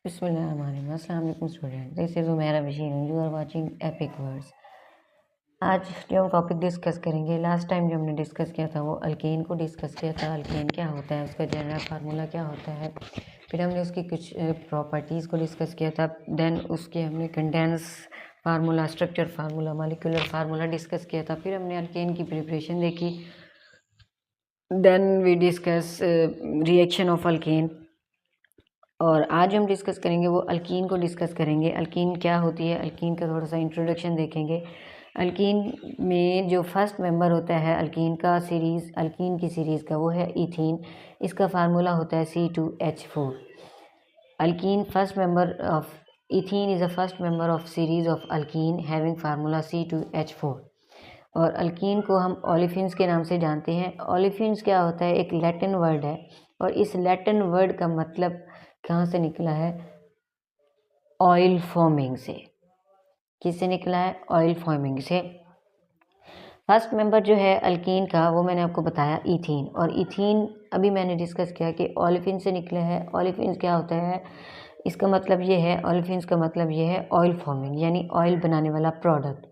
बिस्मिल्लाहिर्रहमानिर्रहीम। अस्सलाम वालेकुम student, this is Umaira Bashir, you are watching Epic Words. आज जो हम टॉपिक डिस्कस करेंगे, लास्ट टाइम जो हमने डिस्कस किया था वो अल्केन को डिस्कस किया था। अल्केन क्या होता है, उसका जनरल फार्मूला क्या होता है, फिर हमने उसकी कुछ प्रॉपर्टीज़ को डिस्कस किया था। देन उसके हमने condense formula, structure formula, molecular formula discuss किया था। फिर हमने अल्केन की प्रिपरेशन देखी। Then we discuss reaction of alkane. और आज हम डिस्कस करेंगे वो अल्कीन को डिस्कस करेंगे। अल्कीन क्या होती है, अल्कीन का थोड़ा सा इंट्रोडक्शन देखेंगे। अल्कीन में जो फर्स्ट मेंबर होता है अल्कीन की सीरीज़ का, वो है इथीन। इसका फार्मूला होता है C2H4। Alkyne first member of ethene is a first member of series of alkyne having formula C2H4। और अल्कीन को हम ओलिफिन्स के नाम से जानते हैं। ओलिफिन्स क्या होता है, एक लैटिन वर्ड है, और इस लैटिन वर्ड का मतलब कहाँ से निकला है, ऑयल फॉर्मिंग से। किससे निकला है, ऑयल फॉर्मिंग से। फर्स्ट मेंबर जो है अल्कीन का, वो मैंने आपको बताया इथीन। और इथीन अभी मैंने डिस्कस किया कि ओलिफिन से निकले हैं। ओलिफिन्स क्या होता है, इसका मतलब ये है, ओलिफिन्स का मतलब ये है ऑयल फॉर्मिंग, यानी ऑयल बनाने वाला प्रोडक्ट।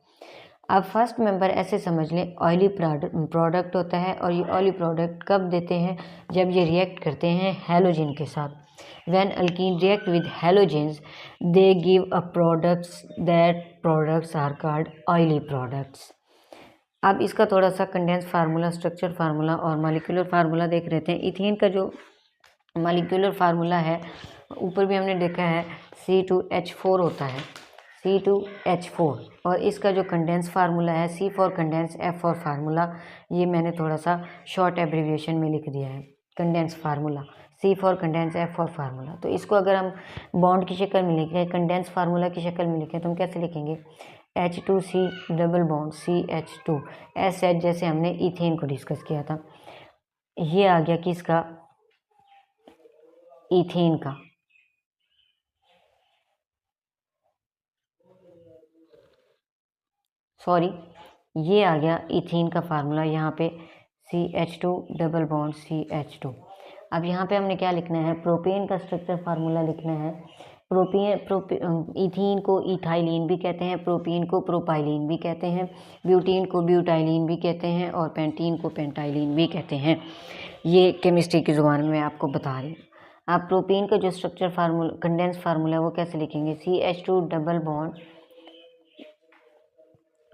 अब फर्स्ट मेंबर ऐसे समझ लें, ऑयली प्रोडक्ट होता है। और ये ऑयली प्रोडक्ट कब देते हैं, जब ये रिएक्ट करते हैं हैलोजन के साथ। When alkene react with halogens, they give a products, that products are called oily products। अब इसका थोड़ा सा कंडेंस फार्मूला, स्ट्रक्चर फार्मूला और मॉलिक्यूलर फार्मूला देख लेते हैं। इथेन का जो मॉलिक्यूलर फार्मूला है, ऊपर भी हमने देखा है, C2H4 होता है, C2H4। और इसका जो कंडेंस फार्मूला है, C for condense, F for formula. ये मैंने थोड़ा सा शॉर्ट एब्रीविएशन में लिख दिया है, condense formula, C for condense, F for formula. तो इसको अगर हम बॉन्ड की शक्ल में लिखें, कंडेंस फार्मूला की शक्ल में लिखें, तो हम कैसे लिखेंगे, H2C double bond CH2 SH, जैसे हमने इथेन को डिस्कस किया था। ये आ गया किसका, इथेन का। सॉरी, ये आ गया इथीन का फार्मूला, यहाँ पे CH2 डबल बॉन्ड CH2। अब यहाँ पे हमने क्या लिखना है, प्रोपेन का स्ट्रक्चर फार्मूला लिखना है। इथीन को इथाइलिन भी कहते हैं, प्रोपेन को प्रोपाइलिन भी कहते हैं, ब्यूटीन को ब्यूटाइलिन भी कहते हैं, और पेंटीन को पेंटाइलिन भी कहते हैं। ये केमिस्ट्री की ज़ुबान में मैं आपको बता रही हूँ। आप प्रोपेन का जो स्ट्रक्चर फार्मूला, कंडेंस फार्मूला, वो कैसे लिखेंगे, CH2 double bond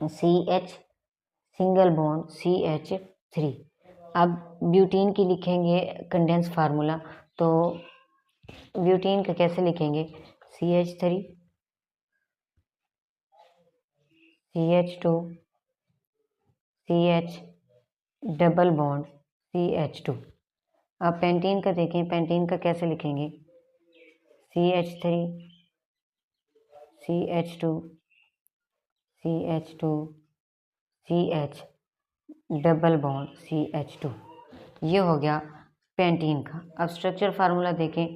CH single bond CH3। अब ब्यूटीन की लिखेंगे कंडेंस फार्मूला, तो ब्यूटीन का कैसे लिखेंगे, CH3 CH2 CH double bond CH2। अब पेंटीन का देखें, पेंटीन का कैसे लिखेंगे, CH3 CH2 CH2 CH double bond CH2। ये हो गया पेंटीन का। अब स्ट्रक्चर फार्मूला देखें,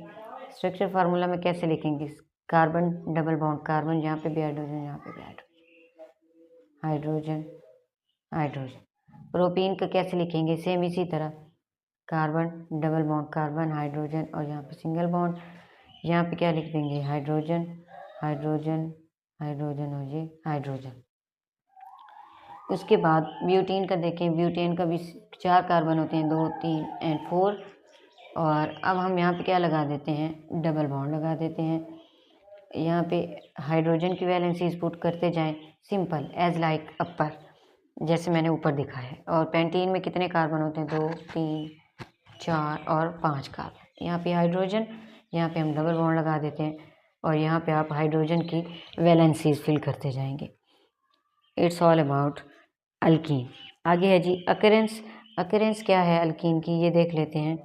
स्ट्रक्चर फार्मूला में कैसे लिखेंगे, कार्बन डबल बॉन्ड कार्बन, यहाँ पे भी हाइड्रोजन, यहाँ पे भी हाइड्रोजन हाइड्रोजन। प्रोपीन का कैसे लिखेंगे, सेम इसी तरह, carbon double bond carbon, hydrogen, और यहाँ पे सिंगल बॉन्ड, यहाँ पे क्या लिख देंगे, हाइड्रोजन हाइड्रोजन हाइड्रोजन, और ये हाइड्रोजन। उसके बाद ब्यूटीन का देखें, ब्यूटेन का भी 4 कार्बन होते हैं, 2 3 एंड 4। और अब हम यहाँ पे क्या लगा देते हैं, डबल बॉन्ड लगा देते हैं। यहाँ पे हाइड्रोजन की वैलेंसीज पुट करते जाएं, सिंपल एज लाइक अपर, जैसे मैंने ऊपर दिखाया है। और पेंटीन में कितने कार्बन होते हैं, 2 3 4 और 5 कार्बन। यहाँ पे हाइड्रोजन, यहाँ पे हम डबल बॉन्ड लगा देते हैं, और यहाँ पे आप हाइड्रोजन की वैलेंसीज फिल करते जाएंगे। It's all about alkyne. आगे है जी अकरेंस। अकरेंस क्या है अल्कीन की, ये देख लेते हैं।